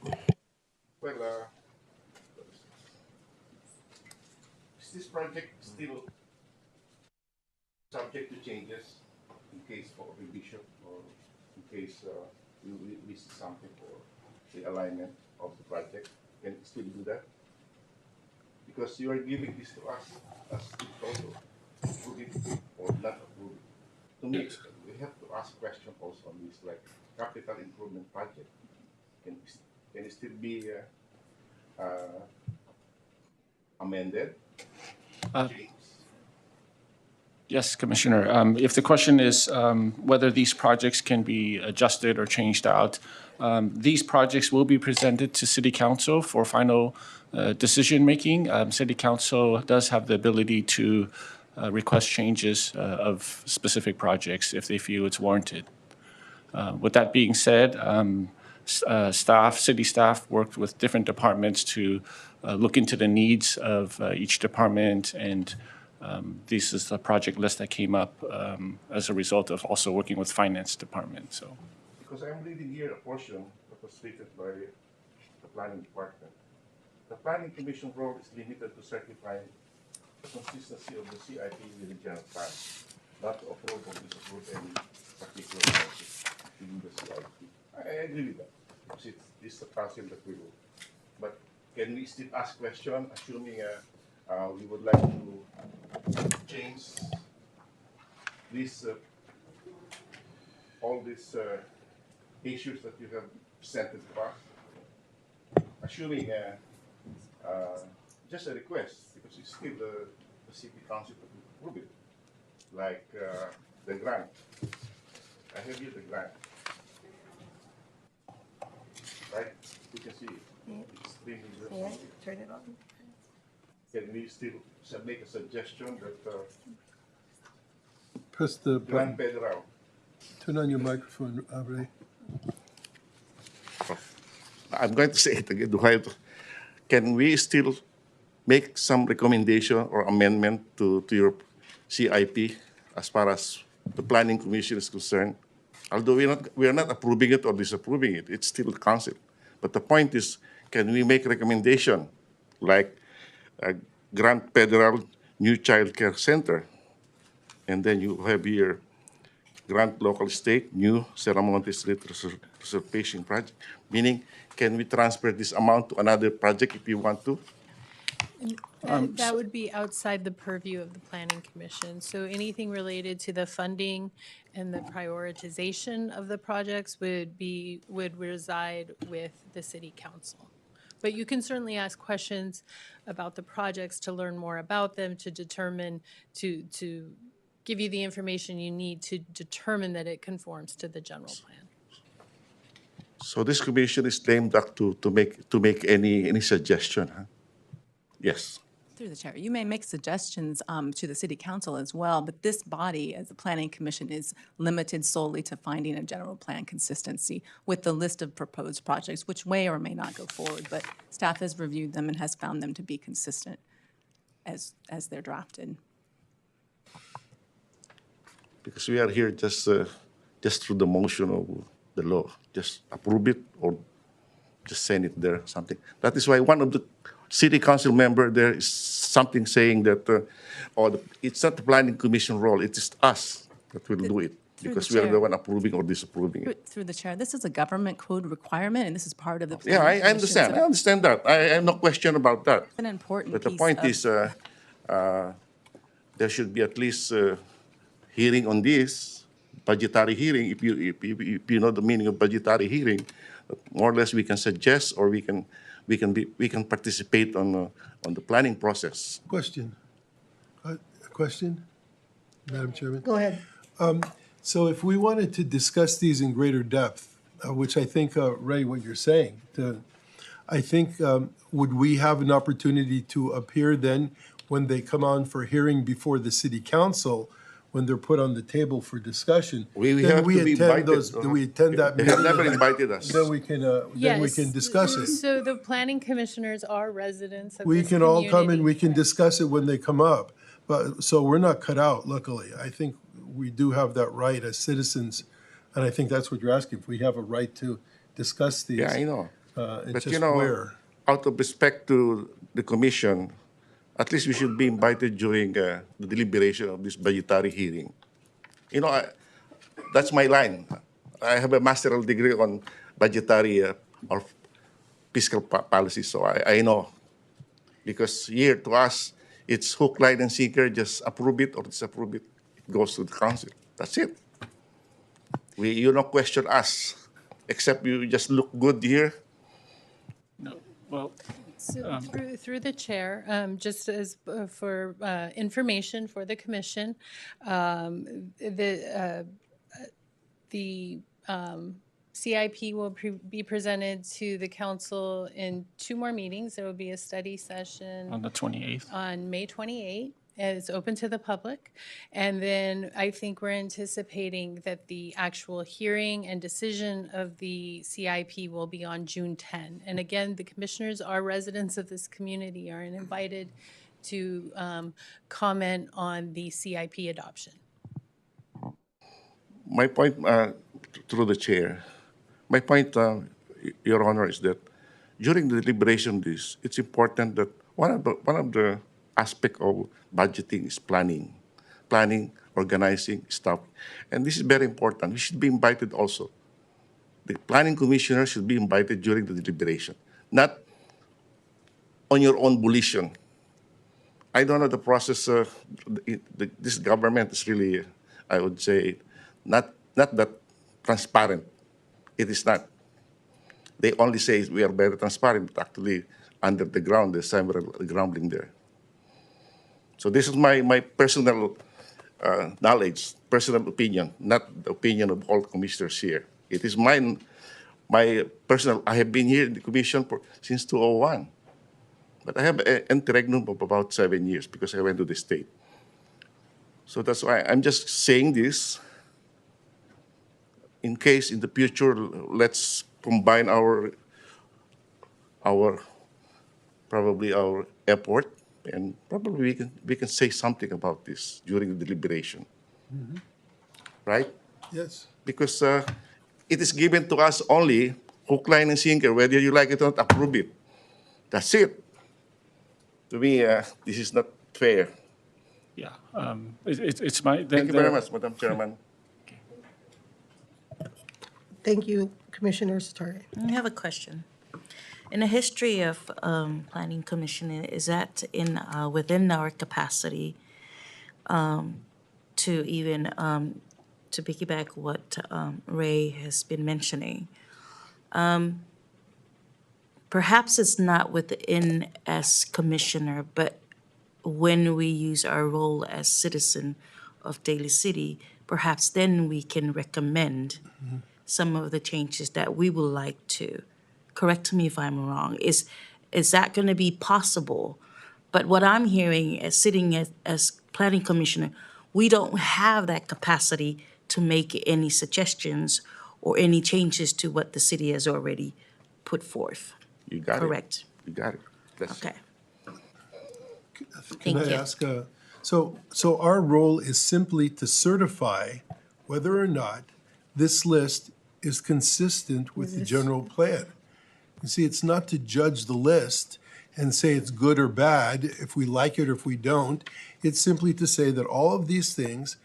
yeah. Well, is this project still subject to changes in case for revision or in case we see something for the alignment of the project? Can it still do that? Because you are giving this to us as total, approve it or not approve it. To me, we have to ask questions also on this, like capital improvement project. Can it still be amended? Yes, Commissioner. If the question is whether these projects can be adjusted or changed out, these projects will be presented to City Council for final decision-making. City Council does have the ability to request changes of specific projects if they feel it's warranted. With that being said, city staff worked with different departments to look into the needs of each department, and this is the project list that came up as a result of also working with finance department. So, because I'm reading here a portion that was stated by the planning department. The planning commission role is limited to certifying the consistency of the CIP with the general plan, not to approve or disapprove any particular project within the CIP. I agree with that. Because this is a process that we will. But can we still ask questions, assuming we would like to change these all these issues that you have presented to us, assuming just a request, because it's still the city council to approve it, like the grant. I have here the grant. Right? You can see it. It's Yeah, turn it on. Can we still make a suggestion that Press the Grand button. Federal? Turn on your microphone, Ray. I'm going to say it again. Do I have to, can we still make some recommendation or amendment to your CIP as far as the Planning Commission is concerned? Although we are not approving it or disapproving it, it's still council. But the point is, can we make recommendation like a Grand Federal New Child Care Center, and then you have here Grand Local State New Seramonte Street Reservation Project, meaning can we transfer this amount to another project if you want to? That would be outside the purview of the Planning Commission. So anything related to the funding and the prioritization of the projects would reside with the City Council. But you can certainly ask questions about the projects to learn more about them, to determine, to give you the information you need to determine that it conforms to the general plan. So this commission is named up to make any suggestion, huh? Yes. Through the chair, you may make suggestions to the city council as well, but this body, as the planning commission, is limited solely to finding a general plan consistency with the list of proposed projects, which may or may not go forward, but staff has reviewed them and has found them to be consistent as they're drafted. Because we are here just through the motion of the law, just approve it or just send it there, something. That is why one of the city council member there is something saying that, it's not the planning commission role, it is us that will do it. Because we are the one approving or disapproving it. Through the chair, this is a government code requirement, and this is part of the Yeah, planning I understand. I understand that. I have no question about that. It's an important But the piece point of- is, there should be at least hearing on this, budgetary hearing. If you know the meaning of budgetary hearing, more or less we can suggest or we can participate on the planning process. Question. A question, Madam Chairman? Go ahead. So if we wanted to discuss these in greater depth, which I think, Ray, what you're saying, I think, would we have an opportunity to appear then when they come on for hearing before the city council, when they're put on the table for discussion? We Then have to be invited. Do we attend that They meeting? have never invited us. Then we can discuss it. So the planning commissioners are residents of We this can all come and community. we can discuss it when they come up. But, so we're not cut out, luckily. I think we do have that right as citizens, and I think that's what you're asking. If we have a right to discuss these. Yeah, I know. It's But just where. out of respect to the commission, at least we should be invited during the deliberation of this budgetary hearing. That's my line. I have a master's degree on budgetary or fiscal policy, so I know. Because here to us, it's hook, line, and sinker, just approve it or disapprove it. It goes to the council. That's it. You don't question us, except you just look good here. No, well, So through the chair, just as for information for the commission, the CIP will be presented to the council in 2 more meetings. There will be a study session on the 28th. on May 28th. It's open to the public. And then I think we're anticipating that the actual hearing and decision of the CIP will be on June 10. And again, the commissioners are residents of this community, are invited to comment on the CIP adoption. My point, through the chair, my point, Your Honor, is that during the deliberation of this, it's important that one of the aspect of budgeting is planning, organizing, stuff. And this is very important. We should be invited also. The planning commissioner should be invited during the deliberation, not on your own volition. I don't know the process. This government is really I would say, not that transparent. It is not. They only say we are very transparent, but actually under the ground, there's several grumbling there. So this is my personal knowledge, personal opinion, not the opinion of all commissioners here. It is mine, my personal, I have been here in the commission since 2001. But I have an interregnum of about 7 years because I went to the state. So that's why I'm just saying this. In case in the future, let's combine our probably our effort, and probably we can say something about this during the deliberation, right? Yes. Because it is given to us only hook, line, and sinker, whether you like it or not, approve it. That's it. To me, this is not fair. Yeah, it's my. Thank you very much, Madam Chairman. Thank you, Commissioner Sartore. I have a question. In the history of Planning Commission, is that within our capacity to even to piggyback what Ray has been mentioning? Perhaps it's not within as commissioner, but when we use our role as citizen of Daly City, perhaps then we can recommend some of the changes that we would like to. Correct me if I'm wrong. Is that going to be possible? But what I'm hearing as sitting as planning commissioner, we don't have that capacity to make any suggestions or any changes to what the city has already put forth. You got it. Correct. You got it. Okay. Can Thank I you. ask, so our role is simply to certify whether or not this list is consistent with the general plan. You see, it's not to judge the list and say it's good or bad, if we like it or if we don't. It's simply to say that all of these things,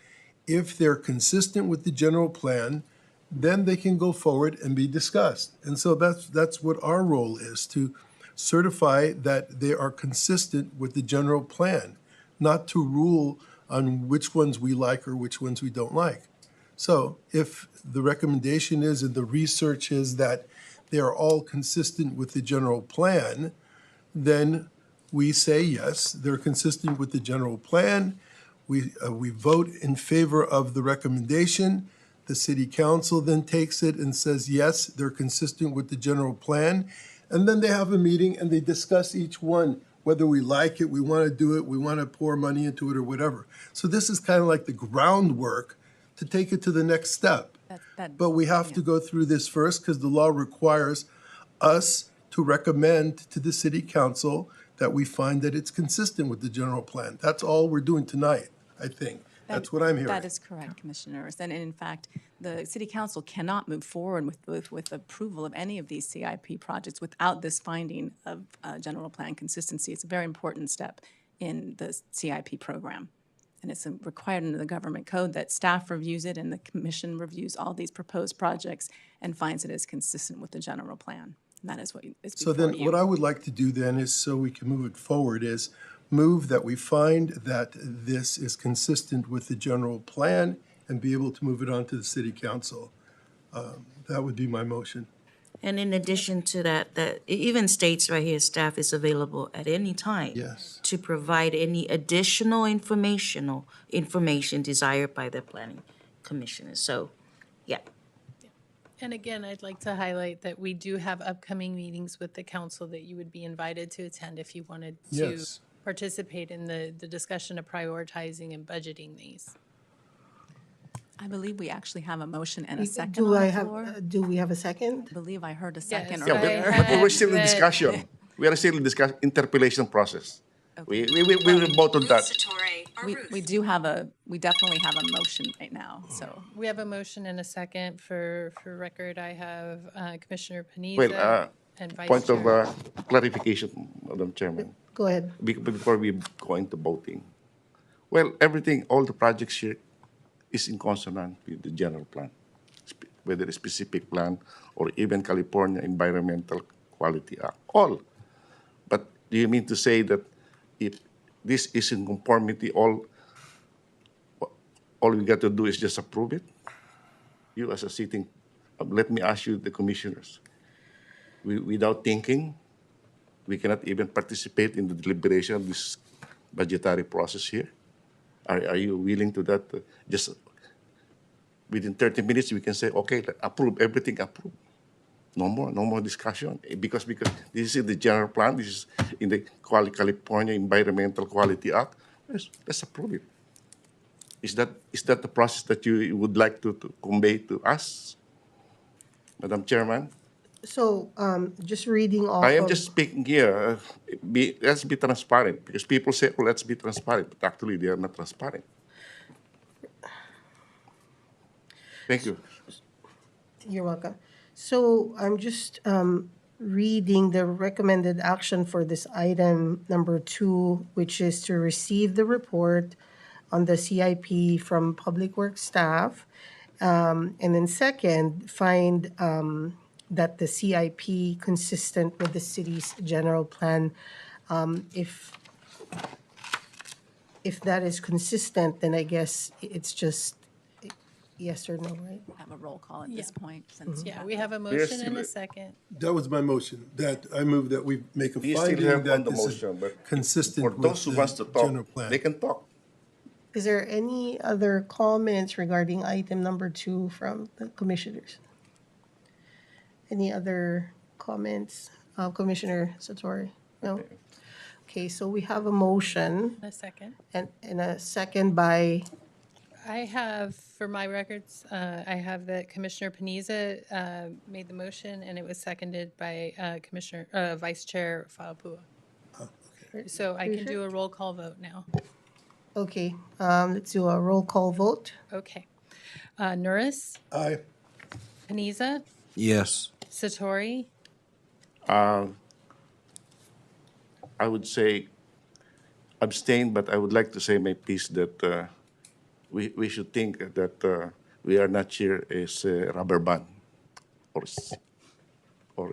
if they're consistent with the general plan, then they can go forward and be discussed. And so that's what our role is, to certify that they are consistent with the general plan, not to rule on which ones we like or which ones we don't like. So if the recommendation is and the research is that they are all consistent with the general plan, then we say, yes, they're consistent with the general plan. We vote in favor of the recommendation. The city council then takes it and says, yes, they're consistent with the general plan. And then they have a meeting and they discuss each one, whether we like it, we want to do it, we want to pour money into it or whatever. So this is kind of like the groundwork to take it to the next step. But we have to go through this first because the law requires us to recommend to the city council that we find that it's consistent with the general plan. That's all we're doing tonight, I think. That's what I'm hearing. That is correct, Commissioners. And in fact, the City Council cannot move forward with approval of any of these CIP projects without this finding of general plan consistency. It's a very important step in the CIP program. And it's required under the government code that staff reviews it and the commission reviews all these proposed projects and finds it is consistent with the general plan. And that is what is So before then you. what I would like to do then is, so we can move it forward, is move that we find that this is consistent with the general plan and be able to move it on to the city council. That would be my motion. And in addition to that, that it even states right here, staff is available at any time. Yes. To provide any additional information desired by the planning commissioners. So, yeah. And again, I'd like to highlight that we do have upcoming meetings with the council that you would be invited to attend if you wanted to Yes. participate in the discussion of prioritizing and budgeting these. I believe we actually have a motion and a second Do on I the have, floor. do we have a second? I believe I heard a second Yes, Yeah, earlier. but we're still in But- discussion. We are still in interpellation process. We will vote on that. We definitely have a motion right now, so. We have a motion and a second. For record, I have Commissioner Well, Paniza and Vice point Chair. of clarification, Madam Chairman, Go ahead. before we go into voting. Well, everything, all the projects here is in consonant with the general plan, whether a specific plan or even California Environmental Quality Act, all. But do you mean to say that if this is in conformity, all we got to do is just approve it? You as a sitting, let me ask you, the commissioners, without thinking, we cannot even participate in the deliberation of this budgetary process here? Are you willing to that? Just within 30 minutes, we can say, okay, approve, everything approved. No more discussion. Because this is the general plan, this is in the California Environmental Quality Act. Let's approve it. Is that the process that you would like to convey to us, Madam Chairman? So, just reading off I am of- just speaking here. Let's be transparent, because people say, oh, let's be transparent, but actually they are not transparent. Thank you. You're welcome. So I'm just reading the recommended action for this item number 2, which is to receive the report on the CIP from Public Works staff. And then second, find that the CIP consistent with the city's general plan. If that is consistent, then I guess it's just yes or no, right? Have a roll call at this point, since. Yeah, we have a motion and a second. That was my motion, that I move that we make a We still finding have on that the this is motion, but consistent for with those who wants to the general talk, plan. they can talk. Is there any other comments regarding item number 2 from the commissioners? Any other comments, Commissioner Satori? No? Okay, so we have a motion A second. and a second by, I have, for my records, I have that Commissioner Paniza made the motion, and it was seconded by Vice Chair Faapua. So I can do a roll call vote now. okay, let's do a roll call vote. Okay. Norris, Aye. Paniza, Yes. Satori, I would say abstain, but I would like to say my piece that we should think that we are not here as a rubber band or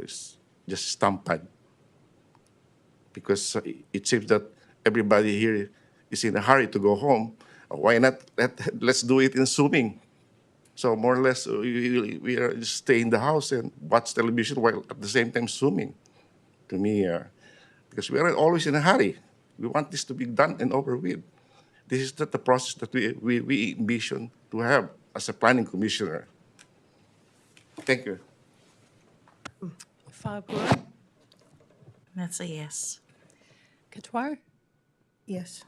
is just stamp pad. Because it seems that everybody here is in a hurry to go home. Why not let's do it in Zooming? So more or less, we are just stay in the house and watch television while at the same time Zooming. To me, because we are always in a hurry. We want this to be done and over with. This is not the process that we envision to have as a planning commissioner. Thank you. Faapua, That's a yes. Katwar, Yes.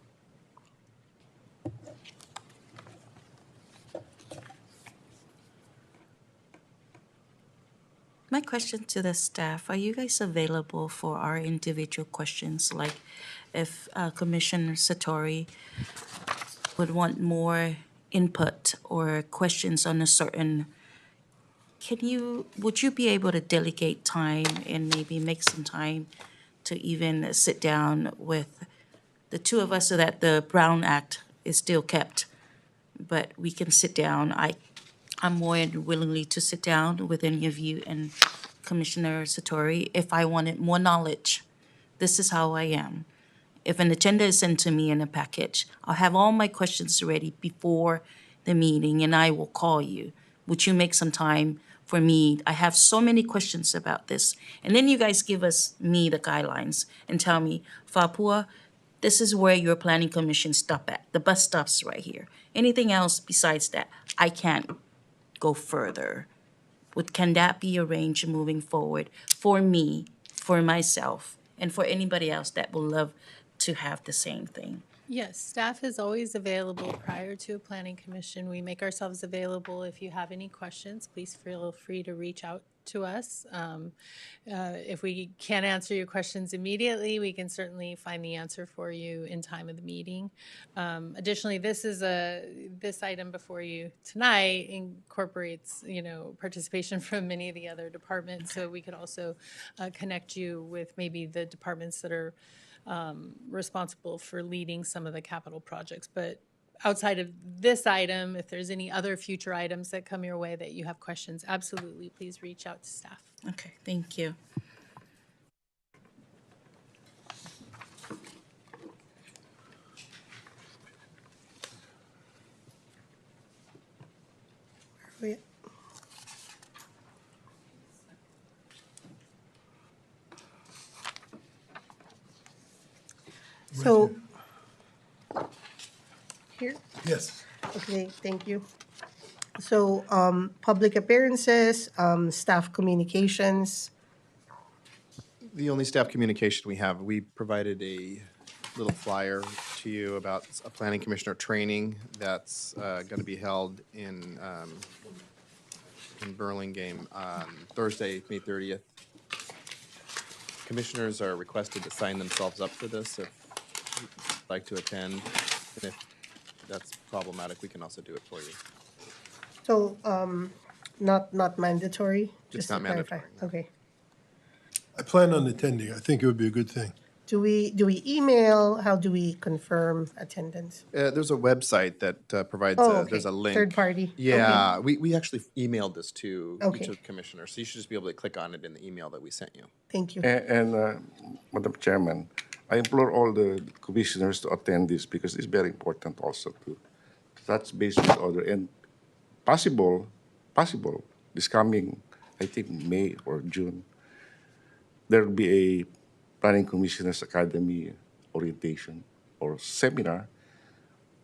My question to the staff, are you guys available for our individual questions? Like if Commissioner Satori would want more input or questions on a certain, would you be able to delegate time and maybe make some time to even sit down with the two of us so that the Brown Act is still kept? But we can sit down. I'm more than willingly to sit down with any of you and Commissioner Satori if I wanted more knowledge. This is how I am. If an agenda is sent to me in a package, I'll have all my questions ready before the meeting and I will call you. Would you make some time for me? I have so many questions about this. And then you guys give me the guidelines and tell me, Faapua, this is where your planning commission stop at. The bus stops right here. Anything else besides that, I can't go further. Can that be arranged moving forward for me, for myself, and for anybody else that will love to have the same thing? yes, staff is always available prior to a planning commission. We make ourselves available. If you have any questions, please feel free to reach out to us. If we can't answer your questions immediately, we can certainly find the answer for you in time of the meeting. Additionally, this item before you tonight incorporates, participation from many of the other departments. So we could also connect you with maybe the departments that are responsible for leading some of the capital projects. But outside of this item, if there's any other future items that come your way that you have questions, absolutely, please reach out to staff. Okay, thank you. Oh, yeah. So, here? Yes. Okay, thank you. So, public appearances, staff communications. The only staff communication we have, we provided a little flyer to you about a planning commissioner training that's going to be held in Burlingame on Thursday, May 30th. Commissioners are requested to sign themselves up for this if you'd like to attend. And if that's problematic, we can also do it for you. So, not mandatory? It's just to not clarify. mandatory, no. Okay. I plan on attending. I think it would be a good thing. Do we email? How do we confirm attendance? There's a website that provides, Oh, okay. there's a link. Third party. Yeah, we actually emailed this to each Okay. of the commissioners, so you should just be able to click on it in the email that we sent you. Thank you. And Madam Chairman, I implore all the commissioners to attend this because it's very important also to touch base with other and possible, this coming, I think, May or June, there will be a Planning Commissioners Academy orientation or seminar.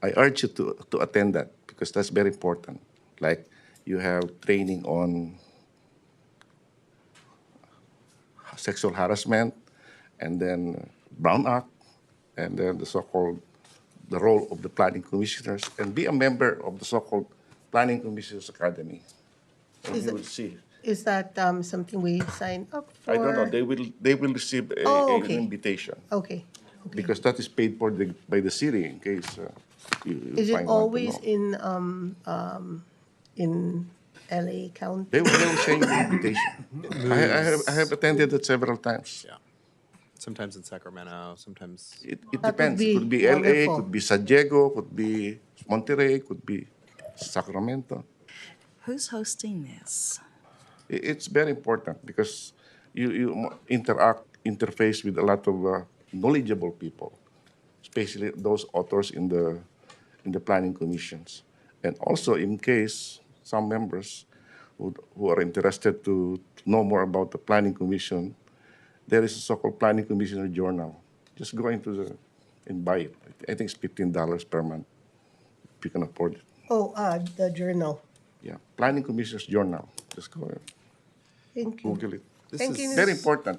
I urge you to attend that because that's very important. Like you have training on sexual harassment, and then Brown Act, and then the so-called the role of the planning commissioners, and be a member of the so-called Planning Commissioners Academy. And Is you it- will see. Is that something we sign up for? I don't know. They will receive Oh, an okay. invitation Okay. because that is paid for by the city in case you Is it find one to always know. in LA County? They will send you the invitation. I have attended it several times. Yeah. Sometimes in Sacramento, sometimes. It That would depends. It be could be LA, wonderful. could be San Diego, could be Monterey, could be Sacramento. Who's hosting this? It's very important because you interface with a lot of knowledgeable people, especially those authors in the planning commissions, and also in case some members who are interested to know more about the planning commission, there is a so-called planning commissioner journal. Just go into and buy it. I think it's $15 per month if you can afford it. Oh, the journal. Yeah, planning commissioner's journal. Just go and Thank you. Google it. This Thank is you. Very important.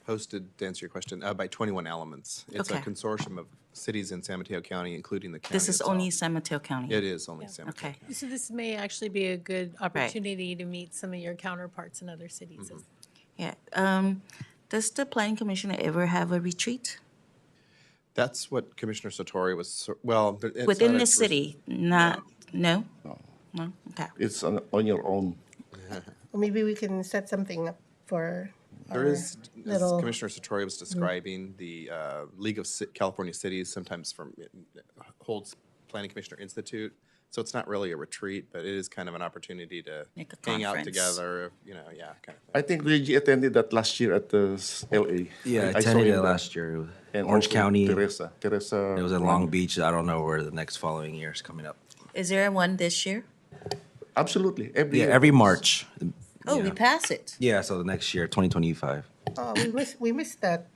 hosted, to answer your question, by 21 Elements. It's a Okay. consortium of cities in San Mateo County, including the county This is itself. only San Mateo County? It is only San Mateo. Okay. So this may actually be a good opportunity to meet some of your counterparts in other cities. Yeah. Does the planning commission ever have a retreat? That's what Commissioner Satori was, well. it's Within not the a- city, not, no? No, okay. It's on your own. Well, maybe we can set something up for There our is, as little. Commissioner Satori was describing, the League of California Cities sometimes holds Planning Commissioner Institute. So it's not really a retreat, but it is kind of an opportunity to Like a hang out conference. together, yeah, kind of thing. I think Luigi attended that last year at the LA. Yeah, I saw attended him it there. last year. And Orange also County. Teresa. It was in Long Beach. I don't know where the next following year is coming up. Is there one this year? Absolutely. Every Yeah, year. every March. Oh, we Yeah. pass it. Yeah, so the next year, 2025. Oh, we missed that.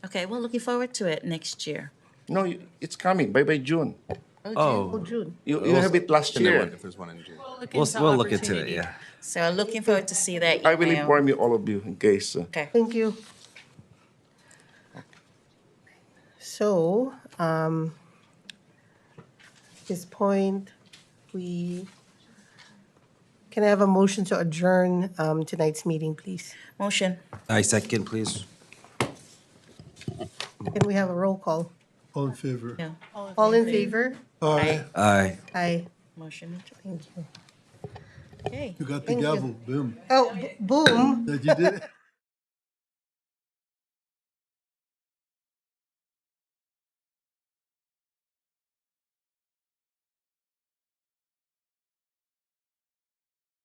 Okay, well, looking forward to it next year. No, it's coming by June. Oh, June. You have it last And then year. one- if there's one in June. We'll look into it, yeah. So looking forward to see that I will email. inform you, all of you, in case. Okay. Thank you. So, at this point, can I have a motion to adjourn tonight's meeting, please? Motion. I second, please. Can we have a roll call? All in favor? Yeah. All in favor? Aye. Aye. Aye. Motion. Thank you. Okay. You got the Thank you. gavel. Boom. Oh, boom. That you did it?